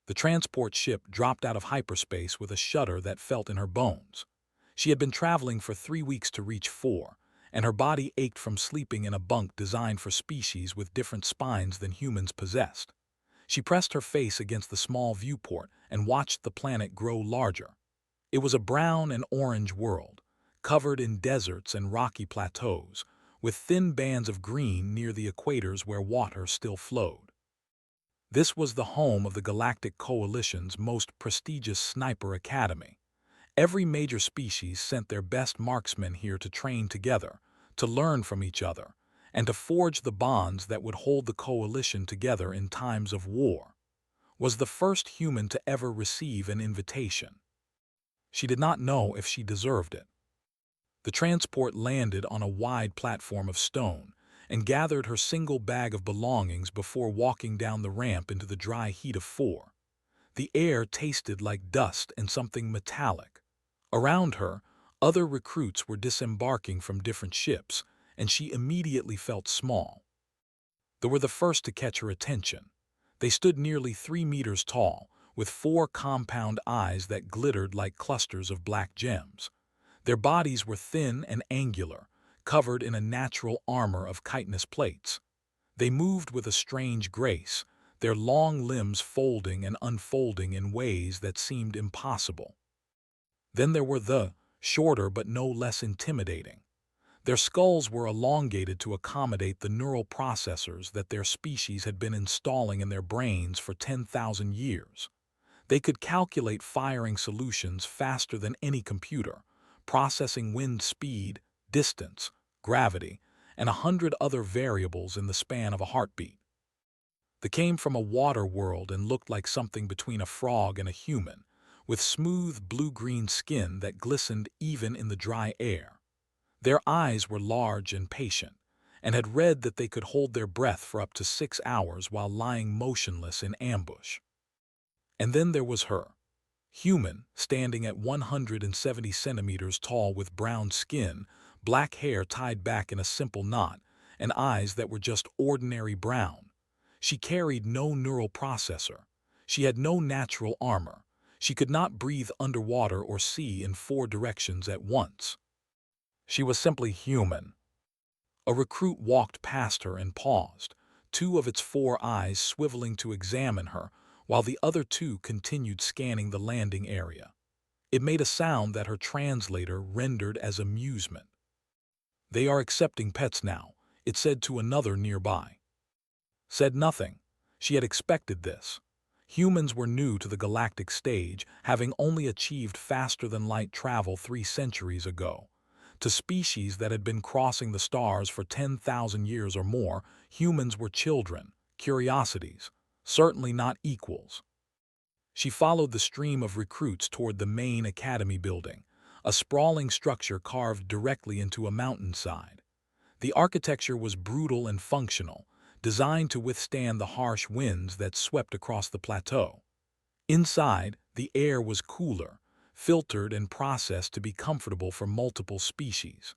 The transport ship dropped out of hyperspace with a shudder that felt in her bones. She had been traveling for 3 weeks to reach 4, and her body ached from sleeping in a bunk designed for species with different spines than humans possessed. She pressed her face against the small viewport and watched the planet grow larger. It was a brown and orange world, covered in deserts and rocky plateaus, with thin bands of green near the equators where water still flowed. This was the home of the Galactic Coalition's most prestigious sniper academy. Every major species sent their best marksmen here to train together, to learn from each other, and to forge the bonds that would hold the Coalition together in times of war. Was the first human to ever receive an invitation. She did not know if she deserved it. The transport landed on a wide platform of stone and gathered her single bag of belongings before walking down the ramp into the dry heat of 4. The air tasted like dust and something metallic. Around her, other recruits were disembarking from different ships, and she immediately felt small. They were the first to catch her attention. They stood nearly 3 meters tall, with 4 compound eyes that glittered like clusters of black gems. Their bodies were thin and angular, covered in a natural armor of chitinous plates. They moved with a strange grace, their long limbs folding and unfolding in ways that seemed impossible. Then there were the, shorter but no less intimidating. Their skulls were elongated to accommodate the neural processors that their species had been installing in their brains for 10,000 years. They could calculate firing solutions faster than any computer, processing wind speed, distance, gravity, and 100 other variables in the span of a heartbeat. They came from a water world and looked like something between a frog and a human, with smooth blue-green skin that glistened even in the dry air. Their eyes were large and patient, and had read that they could hold their breath for up to 6 hours while lying motionless in ambush. And then there was her. Human, standing at 170 centimeters tall with brown skin, black hair tied back in a simple knot, and eyes that were just ordinary brown. She carried no neural processor. She had no natural armor. She could not breathe underwater or see in 4 directions at once. She was simply human. A recruit walked past her and paused, 2 of its 4 eyes swiveling to examine her, while the other 2 continued scanning the landing area. It made a sound that her translator rendered as amusement. "They are accepting pets now," it said to another nearby. Said nothing. She had expected this. Humans were new to the galactic stage, having only achieved faster-than-light travel 3 centuries ago. To species that had been crossing the stars for 10,000 years or more, humans were children, curiosities, certainly not equals. She followed the stream of recruits toward the main academy building, a sprawling structure carved directly into a mountainside. The architecture was brutal and functional, designed to withstand the harsh winds that swept across the plateau. Inside, the air was cooler, filtered and processed to be comfortable for multiple species.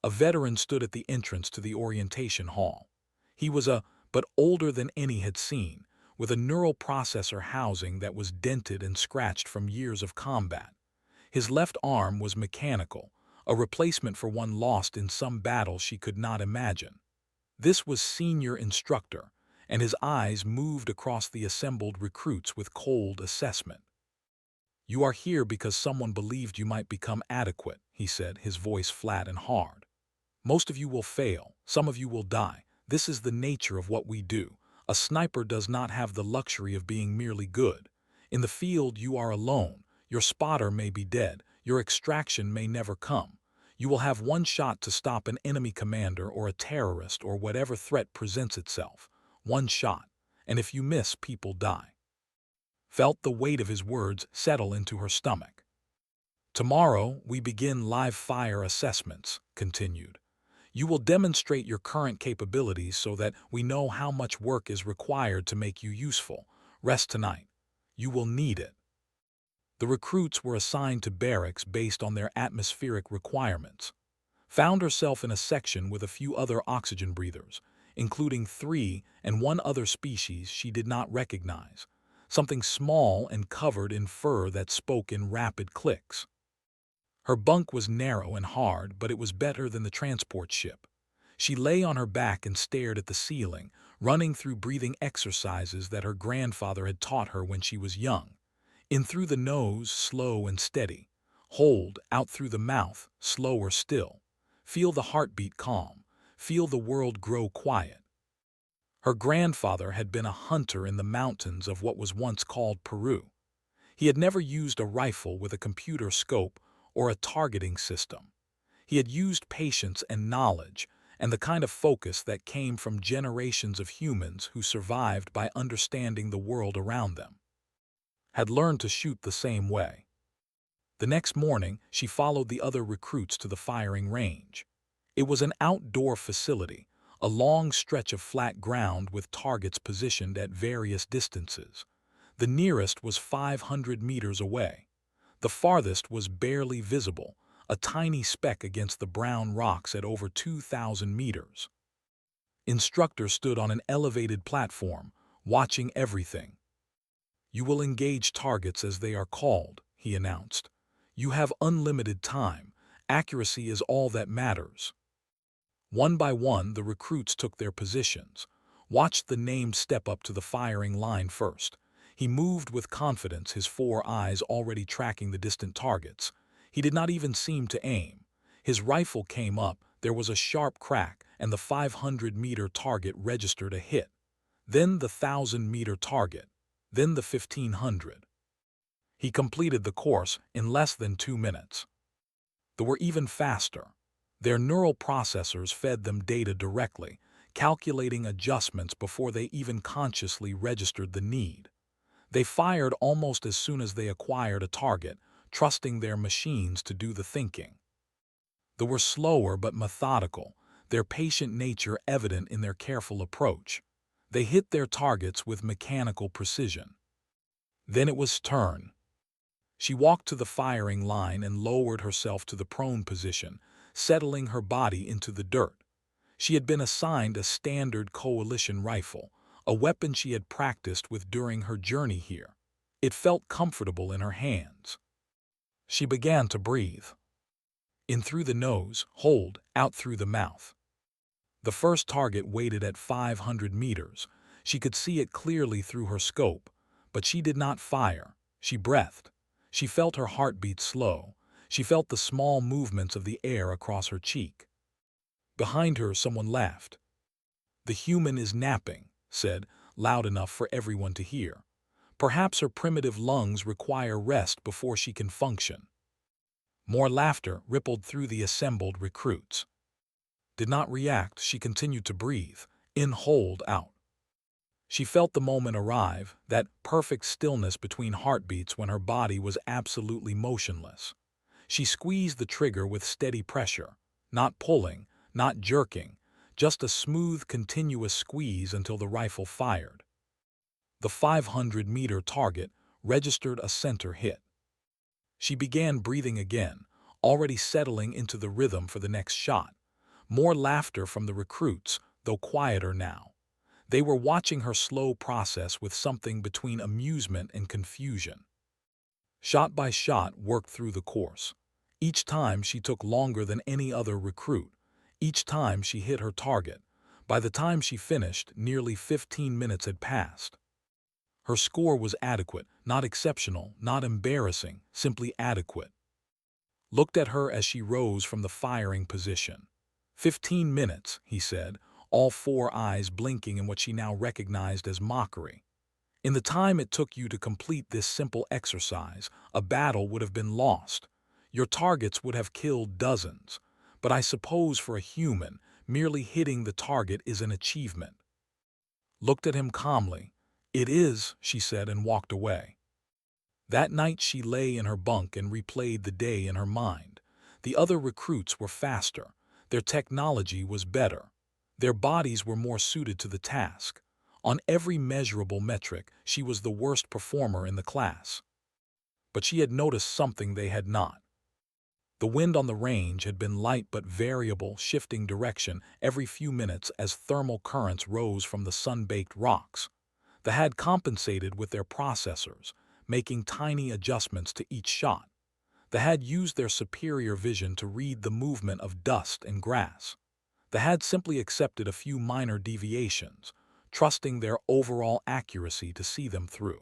A veteran stood at the entrance to the orientation hall. He was but older than any had seen, with a neural processor housing that was dented and scratched from years of combat. His left arm was mechanical, a replacement for one lost in some battle she could not imagine. This was senior instructor, and his eyes moved across the assembled recruits with cold assessment. "You are here because someone believed you might become adequate," he said, his voice flat and hard. "Most of you will fail, some of you will die. This is the nature of what we do. A sniper does not have the luxury of being merely good. In the field you are alone, your spotter may be dead, your extraction may never come. You will have one shot to stop an enemy commander or a terrorist or whatever threat presents itself. One shot, and if you miss, people die." Felt the weight of his words settle into her stomach. "Tomorrow we begin live fire assessments," continued. "You will demonstrate your current capabilities so that we know how much work is required to make you useful. Rest tonight. You will need it." The recruits were assigned to barracks based on their atmospheric requirements. Found herself in a section with a few other oxygen breathers, including 3 and 1 other species she did not recognize. something small and covered in fur that spoke in rapid clicks. Her bunk was narrow and hard, but it was better than the transport ship. She lay on her back and stared at the ceiling, running through breathing exercises that her grandfather had taught her when she was young. In through the nose, slow and steady. Hold, out through the mouth, slower still. Feel the heartbeat calm. Feel the world grow quiet. Her grandfather had been a hunter in the mountains of what was once called Peru. He had never used a rifle with a computer scope or a targeting system. He had used patience and knowledge, and the kind of focus that came from generations of humans who survived by understanding the world around them. Had learned to shoot the same way. The next morning, she followed the other recruits to the firing range. It was an outdoor facility, a long stretch of flat ground with targets positioned at various distances. The nearest was 500 meters away. The farthest was barely visible, a tiny speck against the brown rocks at over 2,000 meters. Instructor stood on an elevated platform, watching everything. "You will engage targets as they are called," he announced. "You have unlimited time. Accuracy is all that matters." One by one, the recruits took their positions. Watched the named step up to the firing line first. He moved with confidence, his 4 eyes already tracking the distant targets. He did not even seem to aim. His rifle came up, there was a sharp crack, and the 500-meter target registered a hit. Then the 1,000-meter target. Then the 1,500. He completed the course in less than 2 minutes. They were even faster. Their neural processors fed them data directly, calculating adjustments before they even consciously registered the need. They fired almost as soon as they acquired a target, trusting their machines to do the thinking. They were slower but methodical, their patient nature evident in their careful approach. They hit their targets with mechanical precision. Then it was turn. She walked to the firing line and lowered herself to the prone position, settling her body into the dirt. She had been assigned a standard coalition rifle, a weapon she had practiced with during her journey here. It felt comfortable in her hands. She began to breathe. In through the nose, hold, out through the mouth. The first target waited at 500 meters. She could see it clearly through her scope, but she did not fire. She breathed. She felt her heartbeat slow. She felt the small movements of the air across her cheek. Behind her, someone laughed. "The human is napping," said, loud enough for everyone to hear. "Perhaps her primitive lungs require rest before she can function." More laughter rippled through the assembled recruits. Did not react, she continued to breathe, in, hold, out. She felt the moment arrive, that perfect stillness between heartbeats when her body was absolutely motionless. She squeezed the trigger with steady pressure, not pulling, not jerking, just a smooth, continuous squeeze until the rifle fired. The 500-meter target registered a center hit. She began breathing again, already settling into the rhythm for the next shot. More laughter from the recruits, though quieter now. They were watching her slow process with something between amusement and confusion. Shot by shot worked through the course. Each time she took longer than any other recruit. Each time she hit her target. By the time she finished, nearly 15 minutes had passed. Her score was adequate, not exceptional, not embarrassing, simply adequate. Looked at her as she rose from the firing position. 15 minutes, he said, all 4 eyes blinking in what she now recognized as mockery. In the time it took you to complete this simple exercise, a battle would have been lost. Your targets would have killed dozens. But I suppose for a human, merely hitting the target is an achievement. Looked at him calmly. "It is," she said, and walked away. That night she lay in her bunk and replayed the day in her mind. The other recruits were faster. Their technology was better. Their bodies were more suited to the task. On every measurable metric, she was the worst performer in the class. But she had noticed something they had not. The wind on the range had been light but variable, shifting direction every few minutes as thermal currents rose from the sun-baked rocks. The had compensated with their processors, making tiny adjustments to each shot. The had used their superior vision to read the movement of dust and grass. The had simply accepted a few minor deviations, trusting their overall accuracy to see them through.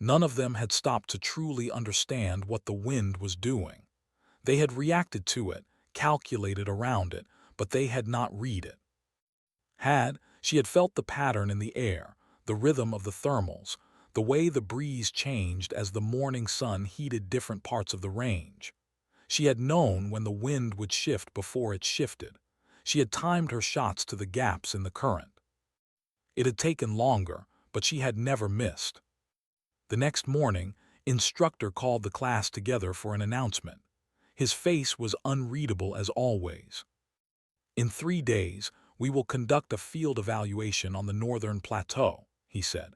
None of them had stopped to truly understand what the wind was doing. They had reacted to it, calculated around it, but they had not read it. She had felt the pattern in the air, the rhythm of the thermals, the way the breeze changed as the morning sun heated different parts of the range. She had known when the wind would shift before it shifted. She had timed her shots to the gaps in the current. It had taken longer, but she had never missed. The next morning, instructor called the class together for an announcement. His face was unreadable as always. "In 3 days, we will conduct a field evaluation on the northern plateau," he said.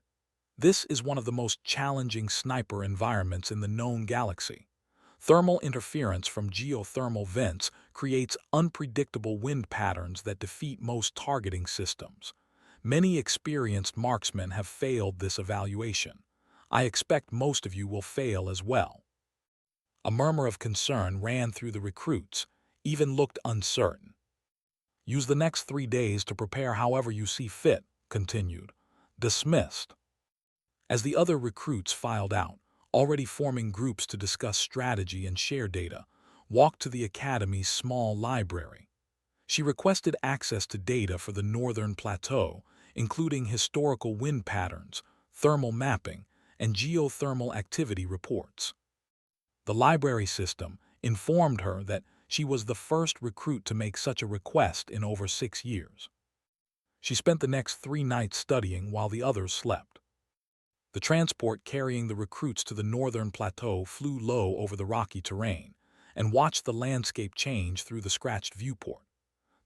"This is one of the most challenging sniper environments in the known galaxy. Thermal interference from geothermal vents creates unpredictable wind patterns that defeat most targeting systems. Many experienced marksmen have failed this evaluation. I expect most of you will fail as well." A murmur of concern ran through the recruits, even looked uncertain. "Use the next 3 days to prepare however you see fit," continued. "Dismissed." As the other recruits filed out, already forming groups to discuss strategy and share data, walked to the Academy's small library. She requested access to data for the northern plateau, including historical wind patterns, thermal mapping, and geothermal activity reports. The library system informed her that she was the first recruit to make such a request in over 6 years. She spent the next 3 nights studying while the others slept. The transport carrying the recruits to the northern plateau flew low over the rocky terrain and watched the landscape change through the scratched viewport.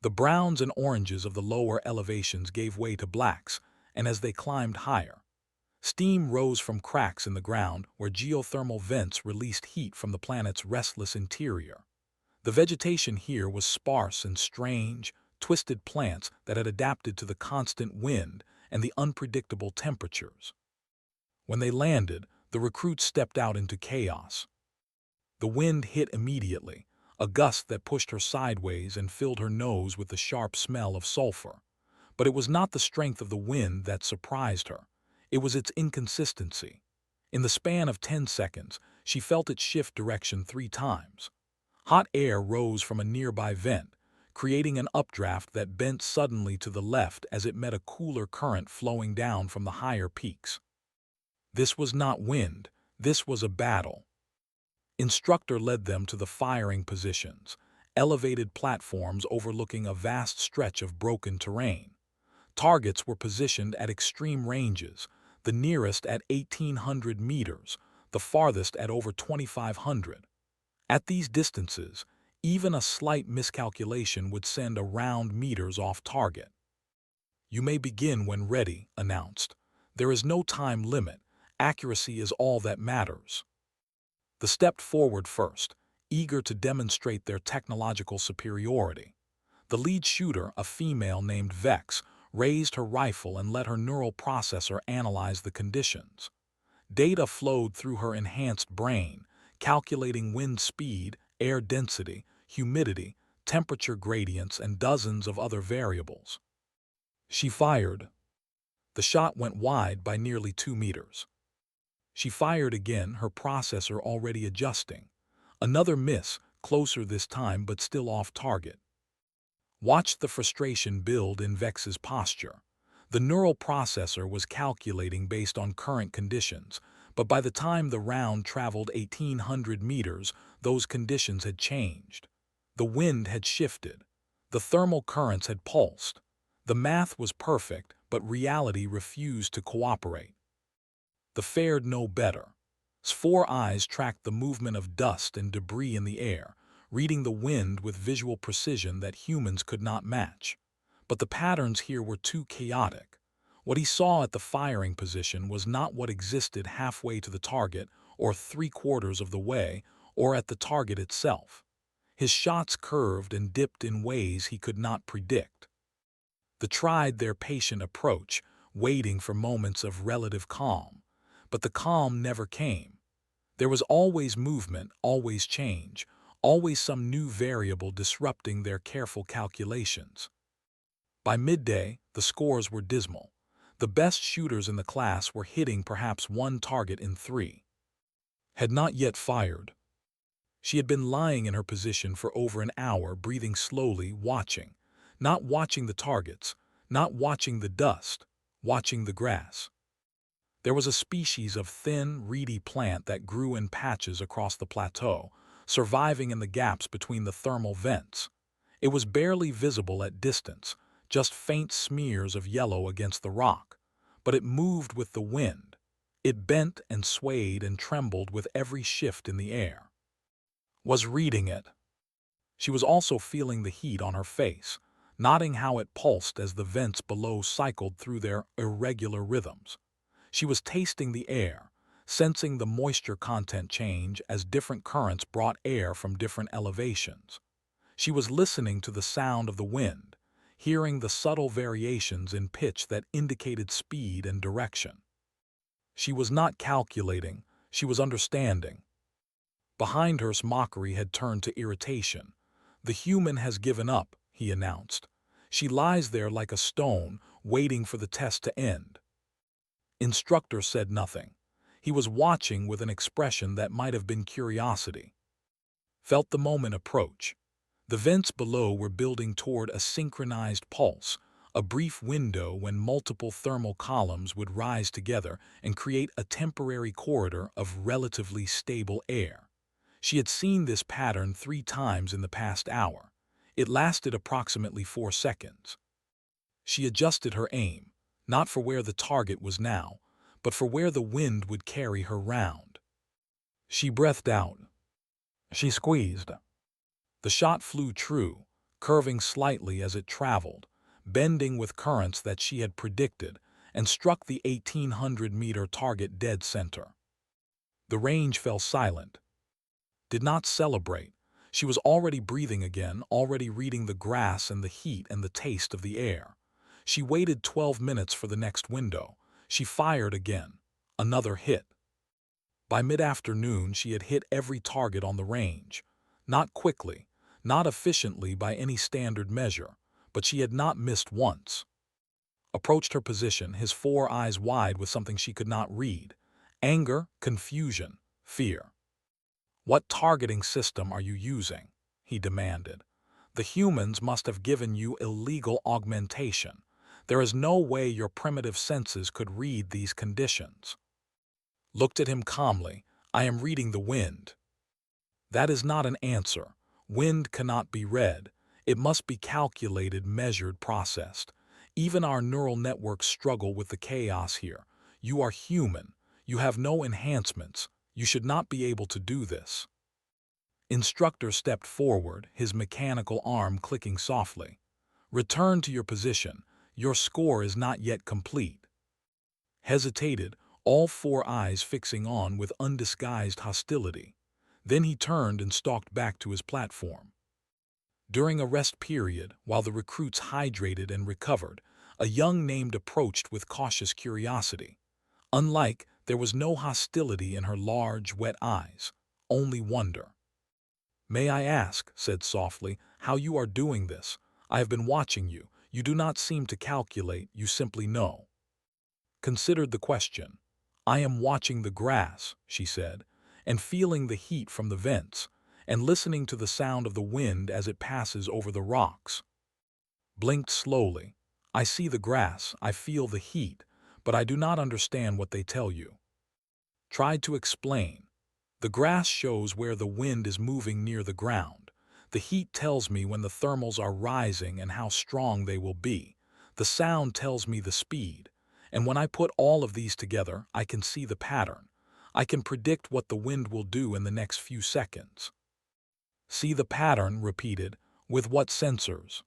The browns and oranges of the lower elevations gave way to blacks, and as they climbed higher, steam rose from cracks in the ground where geothermal vents released heat from the planet's restless interior. The vegetation here was sparse and strange, twisted plants that had adapted to the constant wind and the unpredictable temperatures. When they landed, the recruits stepped out into chaos. The wind hit immediately, a gust that pushed her sideways and filled her nose with the sharp smell of sulfur. But it was not the strength of the wind that surprised her. It was its inconsistency. In the span of 10 seconds, she felt it shift direction 3 times. Hot air rose from a nearby vent, creating an updraft that bent suddenly to the left as it met a cooler current flowing down from the higher peaks. This was not wind, this was a battle. Instructor led them to the firing positions, elevated platforms overlooking a vast stretch of broken terrain. Targets were positioned at extreme ranges, the nearest at 1,800 meters, the farthest at over 2,500. At these distances, even a slight miscalculation would send a round meters off target. "You may begin when ready," announced. "There is no time limit. Accuracy is all that matters." They stepped forward first, eager to demonstrate their technological superiority. The lead shooter, a female named Vex, raised her rifle and let her neural processor analyze the conditions. Data flowed through her enhanced brain, calculating wind speed, air density, humidity, temperature gradients, and dozens of other variables. She fired. The shot went wide by nearly 2 meters. She fired again, her processor already adjusting. Another miss, closer this time but still off target. Watched the frustration build in Vex's posture. The neural processor was calculating based on current conditions, but by the time the round traveled 1,800 meters, those conditions had changed. The wind had shifted. The thermal currents had pulsed. The math was perfect, but reality refused to cooperate. They fared no better. 4 eyes tracked the movement of dust and debris in the air, reading the wind with visual precision that humans could not match. But the patterns here were too chaotic. What he saw at the firing position was not what existed halfway to the target, or 3/4 of the way, or at the target itself. His shots curved and dipped in ways he could not predict. They tried their patient approach, waiting for moments of relative calm. But the calm never came. There was always movement, always change, always some new variable disrupting their careful calculations. By midday, the scores were dismal. The best shooters in the class were hitting perhaps one target in three. Had not yet fired. She had been lying in her position for over an hour, breathing slowly, watching. Not watching the targets, not watching the dust, watching the grass. There was a species of thin, reedy plant that grew in patches across the plateau, surviving in the gaps between the thermal vents. It was barely visible at distance, just faint smears of yellow against the rock, but it moved with the wind. It bent and swayed and trembled with every shift in the air. Was reading it. She was also feeling the heat on her face, noting how it pulsed as the vents below cycled through their irregular rhythms. She was tasting the air, sensing the moisture content change as different currents brought air from different elevations. She was listening to the sound of the wind, hearing the subtle variations in pitch that indicated speed and direction. She was not calculating, she was understanding. Behind her, mockery had turned to irritation. "The human has given up," he announced. "She lies there like a stone, waiting for the test to end." Instructor said nothing. He was watching with an expression that might have been curiosity. Felt the moment approach. The vents below were building toward a synchronized pulse, a brief window when multiple thermal columns would rise together and create a temporary corridor of relatively stable air. She had seen this pattern 3 times in the past hour. It lasted approximately 4 seconds. She adjusted her aim, not for where the target was now, but for where the wind would carry her round. She breathed out. She squeezed. The shot flew true, curving slightly as it traveled, bending with currents that she had predicted, and struck the 1,800-meter target dead center. The range fell silent. Did not celebrate. She was already breathing again, already reading the grass and the heat and the taste of the air. She waited 12 minutes for the next window. She fired again. Another hit. By mid-afternoon, she had hit every target on the range. Not quickly, not efficiently by any standard measure, but she had not missed once. Approached her position, his 4 eyes wide with something she could not read. Anger, confusion, fear. "What targeting system are you using?" he demanded. "The humans must have given you illegal augmentation. There is no way your primitive senses could read these conditions." Looked at him calmly. "I am reading the wind." "That is not an answer. Wind cannot be read. It must be calculated, measured, processed. Even our neural networks struggle with the chaos here. You are human. You have no enhancements. You should not be able to do this." Instructor stepped forward, his mechanical arm clicking softly. "Return to your position. Your score is not yet complete." Hesitated, all 4 eyes fixing on with undisguised hostility. Then he turned and stalked back to his platform. During a rest period, while the recruits hydrated and recovered, a young named approached with cautious curiosity. Unlike, there was no hostility in her large, wet eyes, only wonder. "May I ask," said softly, "how you are doing this? I have been watching you. You do not seem to calculate, you simply know." Considered the question. "I am watching the grass," she said, "and feeling the heat from the vents, and listening to the sound of the wind as it passes over the rocks." Blinked slowly. "I see the grass, I feel the heat, but I do not understand what they tell you." Tried to explain. "The grass shows where the wind is moving near the ground. The heat tells me when the thermals are rising and how strong they will be. The sound tells me the speed. And when I put all of these together, I can see the pattern. I can predict what the wind will do in the next few seconds." "See the pattern," repeated. "With what sensors?"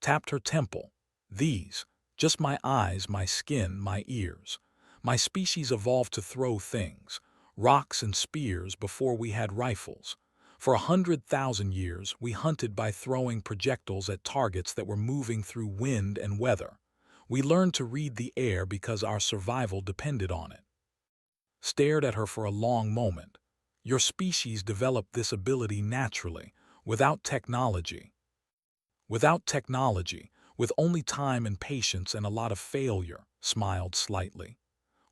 Tapped her temple. "These. Just my eyes, my skin, my ears. My species evolved to throw things, rocks and spears, before we had rifles. For 100,000 years, we hunted by throwing projectiles at targets that were moving through wind and weather. We learned to read the air because our survival depended on it. Stared at her for a long moment. Your species developed this ability naturally, without technology. Without technology, with only time and patience and a lot of failure, smiled slightly.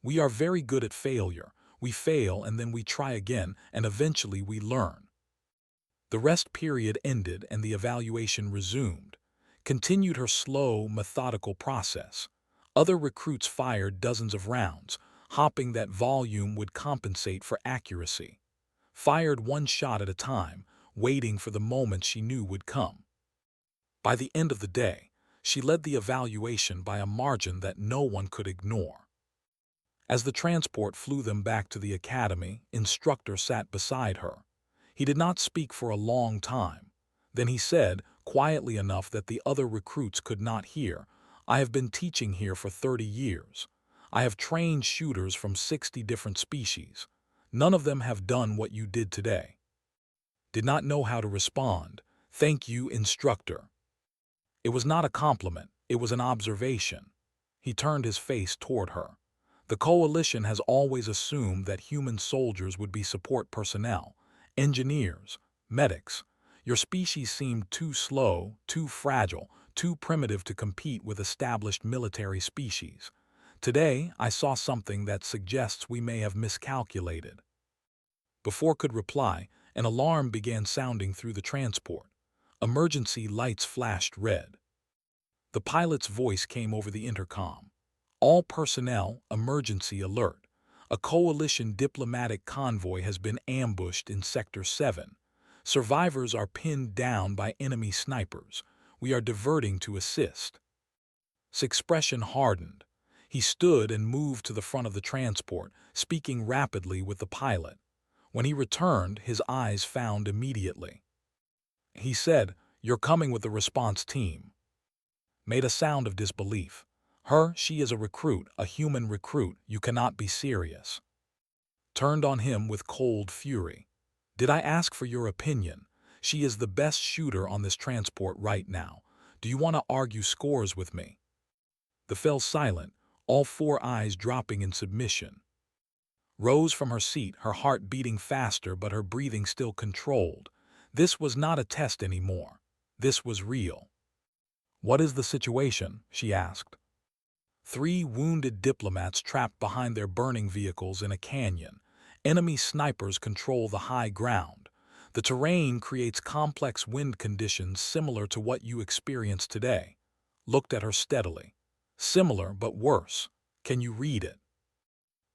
We are very good at failure. We fail and then we try again, and eventually we learn. The rest period ended and the evaluation resumed. Continued her slow, methodical process. Other recruits fired dozens of rounds, hoping that volume would compensate for accuracy. Fired one shot at a time, waiting for the moment she knew would come. By the end of the day, she led the evaluation by a margin that no one could ignore. As the transport flew them back to the academy, instructor sat beside her. He did not speak for a long time. Then he said, quietly enough that the other recruits could not hear, "I have been teaching here for 30 years. I have trained shooters from 60 different species. None of them have done what you did today." Did not know how to respond. "Thank you, instructor." It was not a compliment, it was an observation. He turned his face toward her. The coalition has always assumed that human soldiers would be support personnel, engineers, medics. Your species seemed too slow, too fragile, too primitive to compete with established military species. Today, I saw something that suggests we may have miscalculated. Before could reply, an alarm began sounding through the transport. Emergency lights flashed red. The pilot's voice came over the intercom. "All personnel, emergency alert. A coalition diplomatic convoy has been ambushed in Sector 7. Survivors are pinned down by enemy snipers. We are diverting to assist." His expression hardened. He stood and moved to the front of the transport, speaking rapidly with the pilot. When he returned, his eyes found immediately. He said, "You're coming with the response team." Made a sound of disbelief. She is a recruit, a human recruit. You cannot be serious." Turned on him with cold fury. "Did I ask for your opinion? She is the best shooter on this transport right now. Do you want to argue scores with me?" The fell silent, all four eyes dropping in submission. Rose from her seat, her heart beating faster but her breathing still controlled. This was not a test anymore. This was real. "What is the situation?" she asked. 3 wounded diplomats trapped behind their burning vehicles in a canyon. Enemy snipers control the high ground. The terrain creates complex wind conditions similar to what you experienced today. Looked at her steadily. "Similar, but worse. Can you read it?"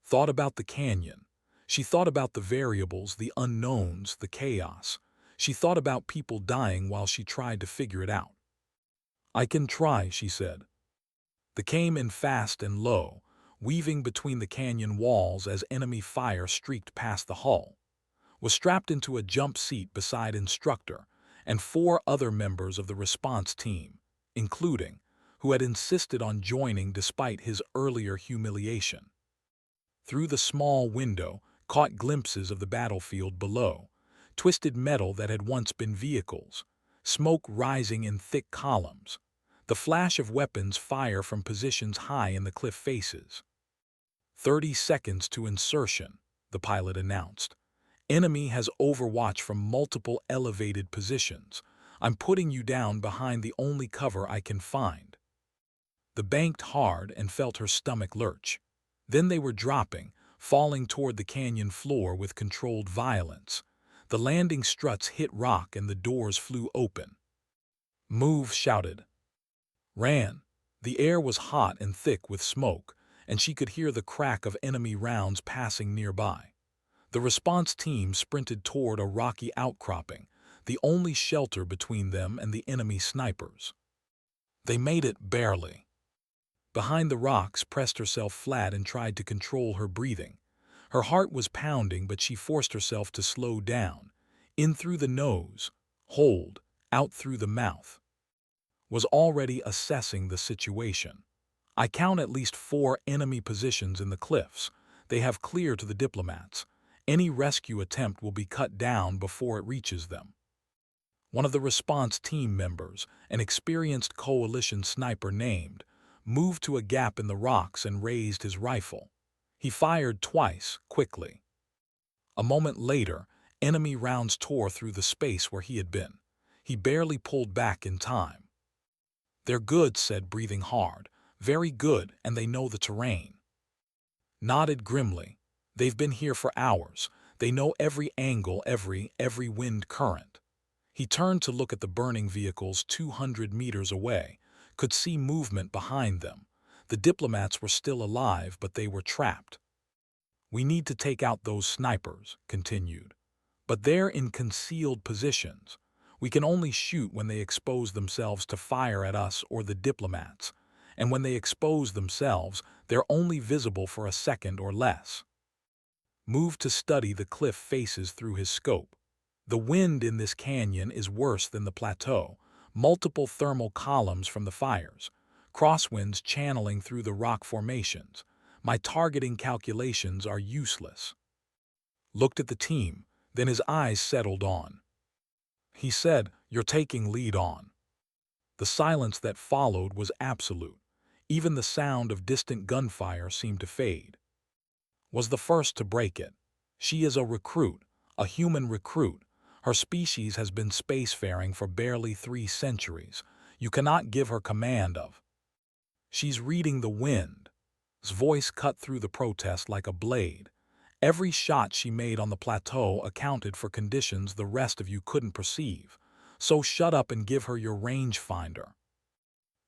Thought about the canyon. She thought about the variables, the unknowns, the chaos. She thought about people dying while she tried to figure it out. "I can try," she said. They came in fast and low, weaving between the canyon walls as enemy fire streaked past the hull. Was strapped into a jump seat beside instructor and 4 other members of the response team, including, who had insisted on joining despite his earlier humiliation. Through the small window, caught glimpses of the battlefield below, twisted metal that had once been vehicles, smoke rising in thick columns, the flash of weapons fire from positions high in the cliff faces. 30 seconds to insertion, the pilot announced. Enemy has overwatch from multiple elevated positions. I'm putting you down behind the only cover I can find. The banked hard and felt her stomach lurch. Then they were dropping, falling toward the canyon floor with controlled violence. The landing struts hit rock and the doors flew open. "Move," shouted. Ran. The air was hot and thick with smoke, and she could hear the crack of enemy rounds passing nearby. The response team sprinted toward a rocky outcropping, the only shelter between them and the enemy snipers. They made it barely. Behind the rocks, pressed herself flat and tried to control her breathing. Her heart was pounding, but she forced herself to slow down. In through the nose, hold, out through the mouth. Was already assessing the situation. I count at least 4 enemy positions in the cliffs. They have clear to the diplomats. Any rescue attempt will be cut down before it reaches them. One of the response team members, an experienced coalition sniper named, moved to a gap in the rocks and raised his rifle. He fired twice, quickly. A moment later, enemy rounds tore through the space where he had been. He barely pulled back in time. "They're good," said, breathing hard. "Very good, and they know the terrain." Nodded grimly. "They've been here for hours. They know every angle, every wind current." He turned to look at the burning vehicles 200 meters away, could see movement behind them. The diplomats were still alive, but they were trapped. "We need to take out those snipers," continued. "But they're in concealed positions. We can only shoot when they expose themselves to fire at us or the diplomats. And when they expose themselves, they're only visible for a second or less." Moved to study the cliff faces through his scope. "The wind in this canyon is worse than the plateau. Multiple thermal columns from the fires. Crosswinds channeling through the rock formations. My targeting calculations are useless." Looked at the team, then his eyes settled on. He said, "You're taking lead on." The silence that followed was absolute. Even the sound of distant gunfire seemed to fade. Was the first to break it. "She is a recruit, a human recruit. Her species has been spacefaring for barely 3 centuries. You cannot give her command of." "She's reading the wind." His voice cut through the protest like a blade. "Every shot she made on the plateau accounted for conditions the rest of you couldn't perceive. So shut up and give her your rangefinder."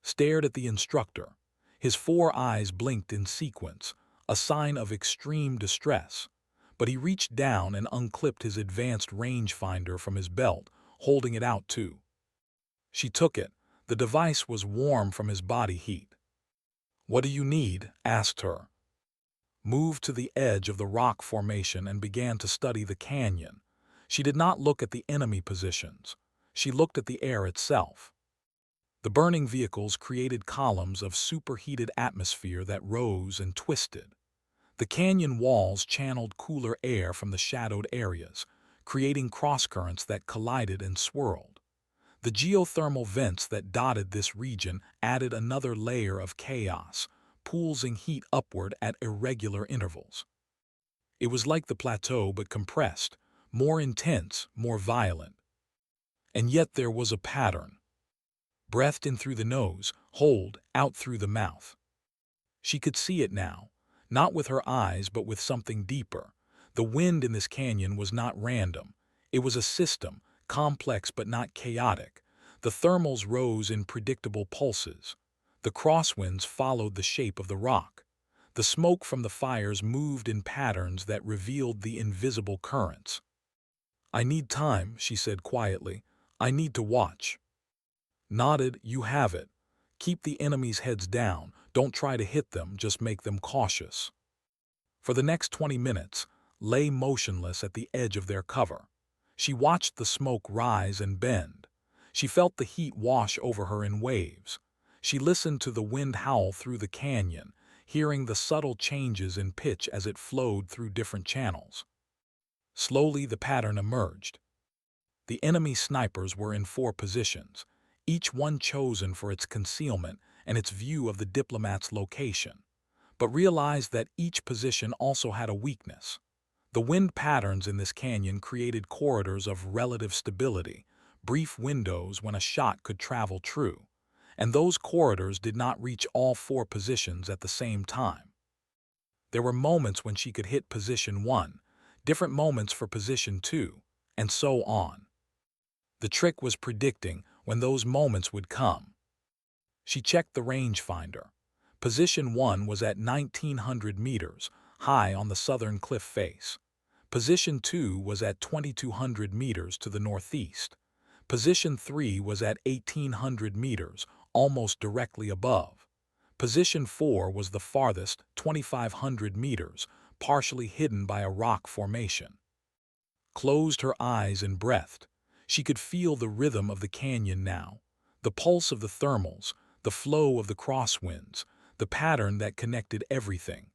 Stared at the instructor. His 4 eyes blinked in sequence, a sign of extreme distress. But he reached down and unclipped his advanced rangefinder from his belt, holding it out too. She took it. The device was warm from his body heat. "What do you need?" asked her. Moved to the edge of the rock formation and began to study the canyon. She did not look at the enemy positions. She looked at the air itself. The burning vehicles created columns of superheated atmosphere that rose and twisted. The canyon walls channeled cooler air from the shadowed areas, creating crosscurrents that collided and swirled. The geothermal vents that dotted this region added another layer of chaos, pooling heat upward at irregular intervals. It was like the plateau but compressed, more intense, more violent. And yet there was a pattern. Breathed in through the nose, hold out through the mouth. She could see it now, not with her eyes but with something deeper. The wind in this canyon was not random. It was a system, complex but not chaotic. The thermals rose in predictable pulses. The crosswinds followed the shape of the rock. The smoke from the fires moved in patterns that revealed the invisible currents. "I need time," she said quietly. "I need to watch." Nodded. "You have it. Keep the enemy's heads down. Don't try to hit them, just make them cautious." For the next 20 minutes, lay motionless at the edge of their cover. She watched the smoke rise and bend. She felt the heat wash over her in waves. She listened to the wind howl through the canyon, hearing the subtle changes in pitch as it flowed through different channels. Slowly the pattern emerged. The enemy snipers were in 4 positions, each one chosen for its concealment and its view of the diplomat's location, but realized that each position also had a weakness. The wind patterns in this canyon created corridors of relative stability, brief windows when a shot could travel true, and those corridors did not reach all 4 positions at the same time. There were moments when she could hit position 1, different moments for position 2, and so on. The trick was predicting when those moments would come. She checked the rangefinder. Position 1 was at 1,900 meters, high on the southern cliff face. Position 2 was at 2,200 meters to the northeast. Position 3 was at 1,800 meters, almost directly above. Position 4 was the farthest, 2,500 meters, partially hidden by a rock formation. Closed her eyes and breathed. She could feel the rhythm of the canyon now, the pulse of the thermals, the flow of the crosswinds, the pattern that connected everything.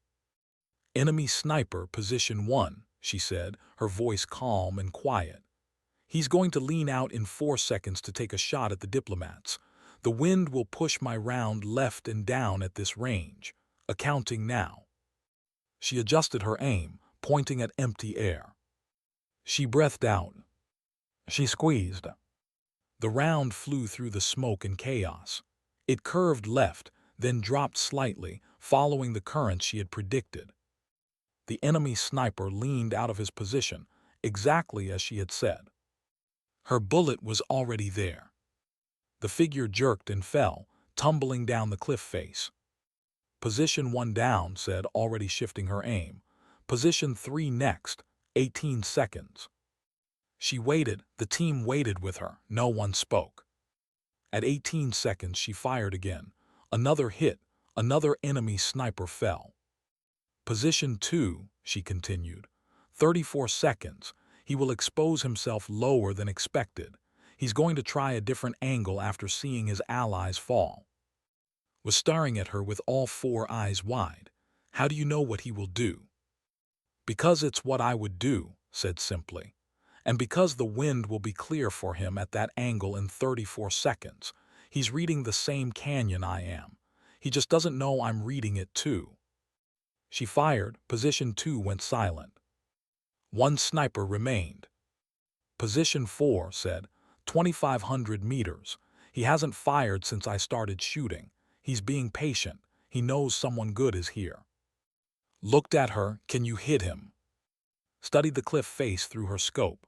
"Enemy sniper, position 1, she said, her voice calm and quiet. "He's going to lean out in 4 seconds to take a shot at the diplomats. The wind will push my round left and down at this range. Accounting now. She adjusted her aim, pointing at empty air. She breathed out. She squeezed. The round flew through the smoke and chaos. It curved left, then dropped slightly, following the current she had predicted. The enemy sniper leaned out of his position, exactly as she had said. Her bullet was already there. The figure jerked and fell, tumbling down the cliff face. Position 1 down, said, already shifting her aim. Position 3 next, 18 seconds. She waited, the team waited with her, no one spoke. At 18 seconds she fired again. Another hit, another enemy sniper fell. Position 2, she continued. 34 seconds. He will expose himself lower than expected. He's going to try a different angle after seeing his allies fall. Was staring at her with all 4 eyes wide. How do you know what he will do? Because it's what I would do, said simply. And because the wind will be clear for him at that angle in 34 seconds. He's reading the same canyon I am. He just doesn't know I'm reading it too. She fired. Position 2 went silent. 1 sniper remained. Position 4 said, 2,500 meters. He hasn't fired since I started shooting. He's being patient. He knows someone good is here. Looked at her. Can you hit him? Studied the cliff face through her scope.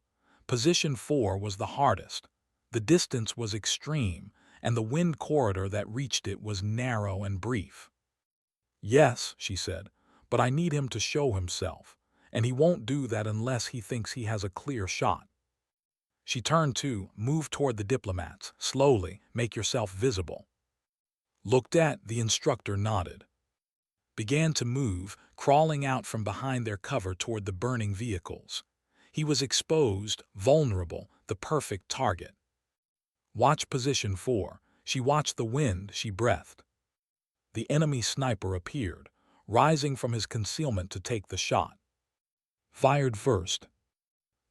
Position 4 was the hardest. The distance was extreme, and the wind corridor that reached it was narrow and brief. Yes, she said, but I need him to show himself, and he won't do that unless he thinks he has a clear shot. She turned to, move toward the diplomats, slowly, make yourself visible. Looked at, the instructor nodded. Began to move, crawling out from behind their cover toward the burning vehicles. He was exposed, vulnerable, the perfect target. Watch position 4. She watched the wind, she breathed. The enemy sniper appeared, rising from his concealment to take the shot. Fired first.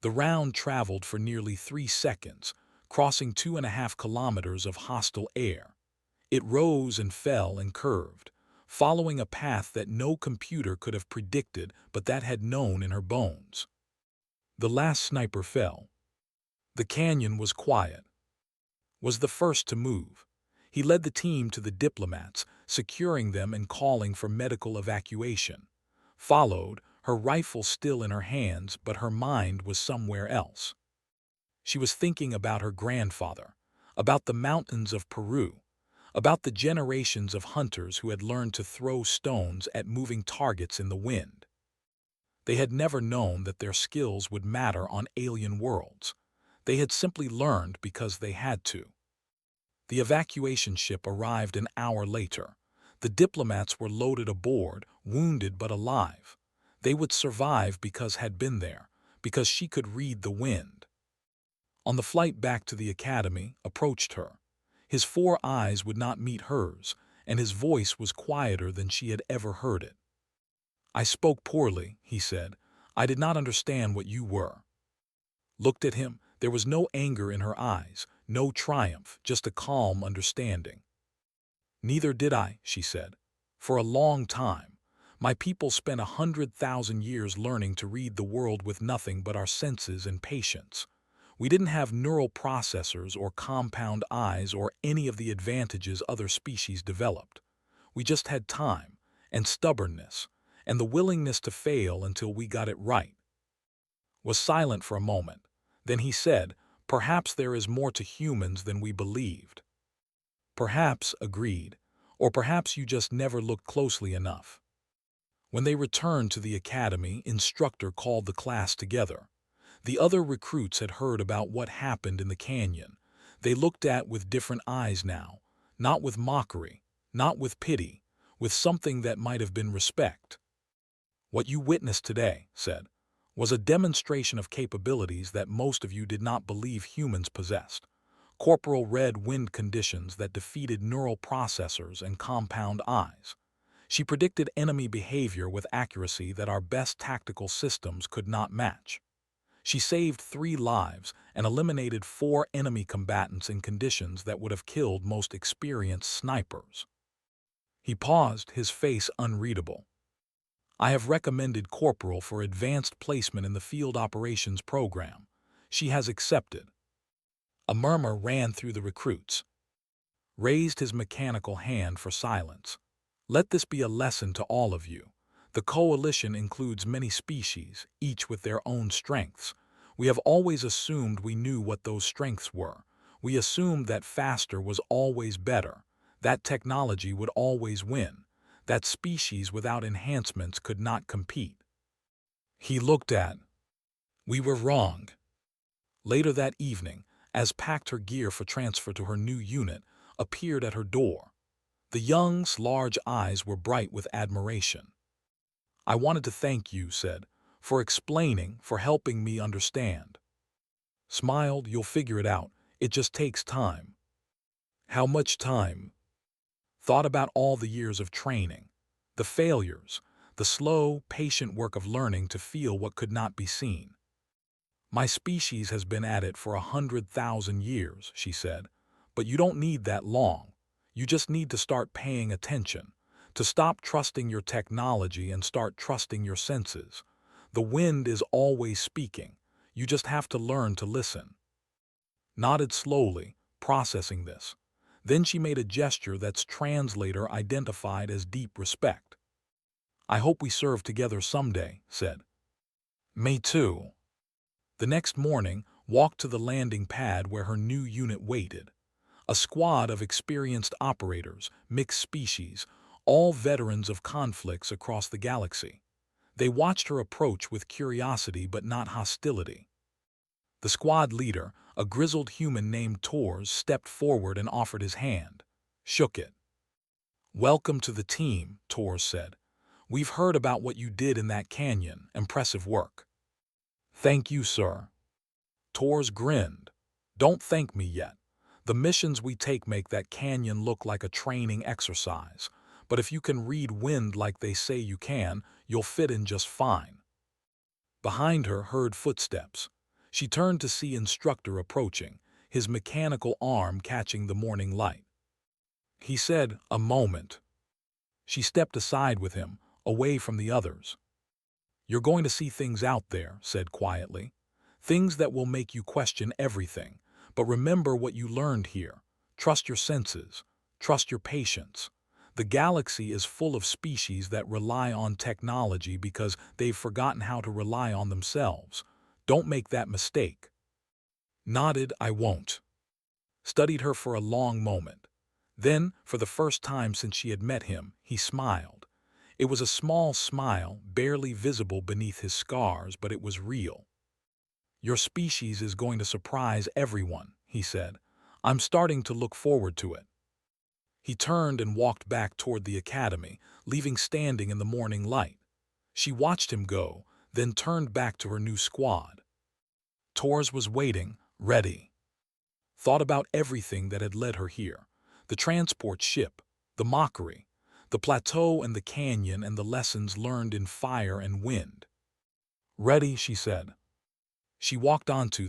The round traveled for nearly 3 seconds, crossing 2.5 kilometers of hostile air. It rose and fell and curved, following a path that no computer could have predicted but that had known in her bones. The last sniper fell. The canyon was quiet. Was the first to move. He led the team to the diplomats, securing them and calling for medical evacuation. Followed, her rifle still in her hands, but her mind was somewhere else. She was thinking about her grandfather, about the mountains of Peru, about the generations of hunters who had learned to throw stones at moving targets in the wind. They had never known that their skills would matter on alien worlds. They had simply learned because they had to. The evacuation ship arrived an hour later. The diplomats were loaded aboard, wounded but alive. They would survive because had been there, because she could read the wind. On the flight back to the academy, approached her. His 4 eyes would not meet hers, and his voice was quieter than she had ever heard it. I spoke poorly, he said. I did not understand what you were. Looked at him. There was no anger in her eyes, no triumph, just a calm understanding. Neither did I, she said. For a long time. My people spent 100,000 years learning to read the world with nothing but our senses and patience. We didn't have neural processors or compound eyes or any of the advantages other species developed. We just had time and stubbornness and the willingness to fail until we got it right. Was silent for a moment. Then he said, perhaps there is more to humans than we believed. Perhaps, agreed, or perhaps you just never looked closely enough. When they returned to the academy, instructor called the class together. The other recruits had heard about what happened in the canyon. They looked at with different eyes now, not with mockery, not with pity, with something that might have been respect. What you witnessed today, said, was a demonstration of capabilities that most of you did not believe humans possessed. Corporal red wind conditions that defeated neural processors and compound eyes. She predicted enemy behavior with accuracy that our best tactical systems could not match. She saved 3 lives and eliminated 4 enemy combatants in conditions that would have killed most experienced snipers. He paused, his face unreadable. I have recommended Corporal for advanced placement in the Field Operations Program. She has accepted. A murmur ran through the recruits. Raised his mechanical hand for silence. Let this be a lesson to all of you. The coalition includes many species, each with their own strengths. We have always assumed we knew what those strengths were. We assumed that faster was always better, that technology would always win, that species without enhancements could not compete. He looked at. We were wrong. Later that evening, as packed her gear for transfer to her new unit, appeared at her door. The young's large eyes were bright with admiration. I wanted to thank you, said, for explaining, for helping me understand. Smiled, you'll figure it out. It just takes time. How much time? Thought about all the years of training, the failures, the slow, patient work of learning to feel what could not be seen. My species has been at it for 100,000 years, she said, but you don't need that long. You just need to start paying attention, to stop trusting your technology and start trusting your senses. The wind is always speaking. You just have to learn to listen. Nodded slowly, processing this. Then she made a gesture that's translator identified as deep respect. I hope we serve together someday, said. Me too. The next morning, walked to the landing pad where her new unit waited. A squad of experienced operators, mixed species, all veterans of conflicts across the galaxy. They watched her approach with curiosity but not hostility. The squad leader, a grizzled human named Tors, stepped forward and offered his hand. Shook it. Welcome to the team, Tors said. We've heard about what you did in that canyon. Impressive work. Thank you, sir. Tors grinned. Don't thank me yet. The missions we take make that canyon look like a training exercise. But if you can read wind like they say you can, you'll fit in just fine. Behind her heard footsteps. She turned to see instructor approaching, his mechanical arm catching the morning light. He said, a moment. She stepped aside with him, away from the others. You're going to see things out there, said quietly. Things that will make you question everything. But remember what you learned here. Trust your senses. Trust your patience. The galaxy is full of species that rely on technology because they've forgotten how to rely on themselves. Don't make that mistake. Nodded, I won't. Studied her for a long moment. Then, for the first time since she had met him, he smiled. It was a small smile, barely visible beneath his scars, but it was real. Your species is going to surprise everyone, he said. I'm starting to look forward to it. He turned and walked back toward the academy, leaving standing in the morning light. She watched him go, then turned back to her new squad. Tors was waiting, ready. Thought about everything that had led her here. The transport ship, the mockery, the plateau and the canyon and the lessons learned in fire and wind. Ready, she said. She walked onto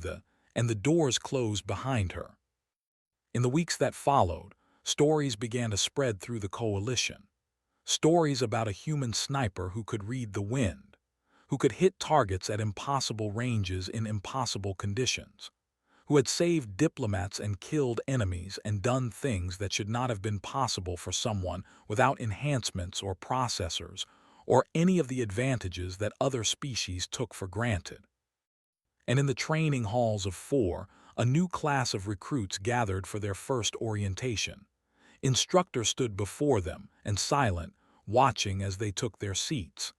and the doors closed behind her. In the weeks that followed, stories began to spread through the coalition. Stories about a human sniper who could read the wind, who could hit targets at impossible ranges in impossible conditions, who had saved diplomats and killed enemies and done things that should not have been possible for someone without enhancements or processors or any of the advantages that other species took for granted. And in the training halls of 4, a new class of recruits gathered for their first orientation. Instructor stood before them and silent, watching as they took their seats.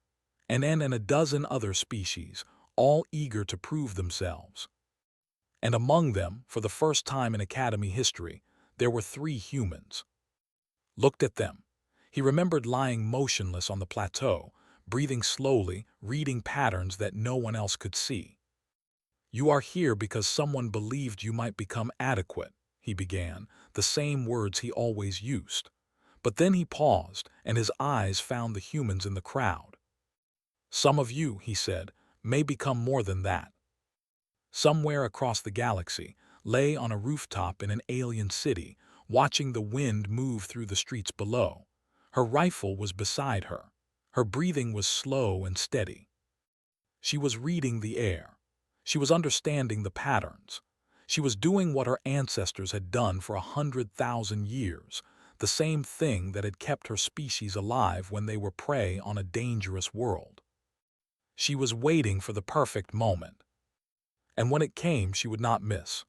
And a dozen other species, all eager to prove themselves. And among them, for the first time in Academy history, there were 3 humans. Looked at them. He remembered lying motionless on the plateau, breathing slowly, reading patterns that no one else could see. You are here because someone believed you might become adequate, he began, the same words he always used. But then he paused, and his eyes found the humans in the crowd. Some of you, he said, may become more than that. somewhere across the galaxy, lay on a rooftop in an alien city, watching the wind move through the streets below. Her rifle was beside her. Her breathing was slow and steady. She was reading the air. She was understanding the patterns. She was doing what her ancestors had done for 100,000 years, the same thing that had kept her species alive when they were prey on a dangerous world. She was waiting for the perfect moment. And when it came, she would not miss.